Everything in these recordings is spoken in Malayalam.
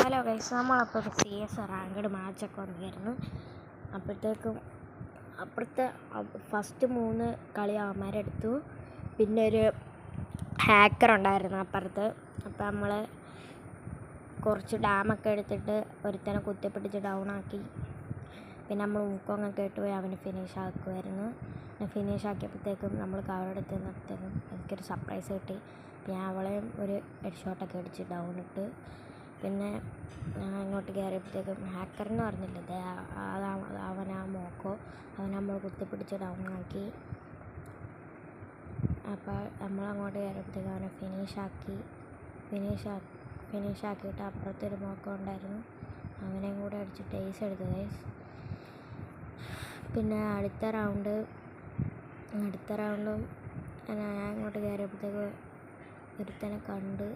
ഹലോ ഗൈസ്, നമ്മളപ്പോൾ ഒരു CS റാങ്ക്ഡ് മാച്ചൊക്കെ വന്നിരുന്നു. അപ്പോഴത്തേക്കും അപ്പുറത്തെ ഫസ്റ്റ് 3 കളി അവന്മാരെടുത്തു. പിന്നെ ഒരു ഹാക്കർ ഉണ്ടായിരുന്നു അപ്പുറത്ത്. അപ്പോൾ നമ്മൾ കുറച്ച് ഡാമൊക്കെ എടുത്തിട്ട് ഒരുത്തനെ കുത്തിപ്പിടിച്ച് ഡൗണാക്കി. പിന്നെ നമ്മൾ ഊക്കമൊക്കെ ഇട്ട് പോയി അവന് ഫിനിഷ് ആക്കുമായിരുന്നു. ഫിനിഷ് ആക്കിയപ്പോഴത്തേക്കും നമ്മൾ കവറെടുത്ത് നിർത്തുന്നു. എനിക്കൊരു സർപ്രൈസ് കിട്ടി. ഞാൻ അവളെയും ഒരു ഹെഡ് ഷോട്ടൊക്കെ അടിച്ച് ഡൗൺ ഇട്ട്. പിന്നെ ഇങ്ങോട്ട് കയറിയപ്പോഴത്തേക്കും ഹാക്കറെന്ന് പറഞ്ഞില്ലേ, അവനാ മോക്കോ നമ്മൾ കുത്തിപ്പിടിച്ച് ഡൗണാക്കി. അപ്പോൾ നമ്മളങ്ങോട്ട് കയറിയപ്പോഴത്തേക്കും അവനെ ഫിനിഷ് ആക്കിയിട്ട് അപ്പുറത്തൊരു മോക്കോ ഉണ്ടായിരുന്നു, അവനെയും കൂടെ അടിച്ചിട്ട് ഏസ് എടുത്തു ഗൈസ്. പിന്നെ അടുത്ത റൗണ്ടും ഞാൻ ഇങ്ങോട്ട് കയറിയപ്പോഴത്തേക്ക് ഒരുത്തനെ കണ്ട്.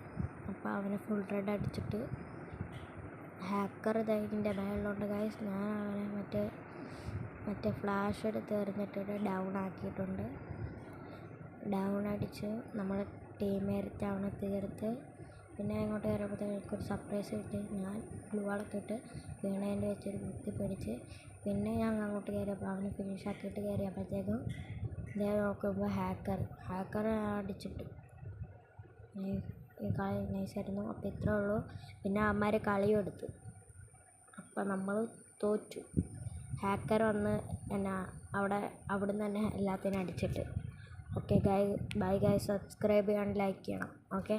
അപ്പോൾ അവനെ ഫുൾ റെഡ് അടിച്ചിട്ട് ഹാക്കർ ഇതിൻ്റെ മേളിലുണ്ട് ഗൈസ്. ഞാൻ അവനെ മറ്റേ ഫ്ലാഷ് എടുത്ത് എറിഞ്ഞിട്ട് ഡൗൺ ആക്കിയിട്ടുണ്ട്. ഡൗൺ അടിച്ച് നമ്മൾ ടീമേറ്റ് അവനെ തീർത്ത്. പിന്നെ ഇങ്ങോട്ട് കയറിയപ്പോഴത്തേക്ക് എനിക്കൊരു സർപ്രൈസ് കിട്ടി. ഞാൻ ഗ്ലൂ വാളൊക്കെ ഇട്ട് വീണേൻ്റെ വെച്ചൊരു കുത്തി പിടിച്ച്. പിന്നെ ഞാൻ അങ്ങോട്ട് കയറിയപ്പോൾ അവനെ ഫിനിഷ് ആക്കിയിട്ട് കയറിയപ്പോഴത്തേക്കും ഇതേ നോക്കുമ്പോൾ ഹാക്കർ അടിച്ചിട്ട് ഈ കളി നൈസായിരുന്നു. അപ്പോൾ ഇത്രേ ഉള്ളൂ. പിന്നെ അവന്മാർ കളിയും എടുത്തു. അപ്പോൾ നമ്മൾ തോറ്റു. ഹാക്കർ വന്ന് അവിടുന്ന് തന്നെ എല്ലാത്തിനും അടിച്ചിട്ട്. ഓക്കെ ബൈ ഗൈസ്, സബ്സ്ക്രൈബ് ചെയ്യാണ്ട് ലൈക്ക് ചെയ്യണം. ഓക്കെ.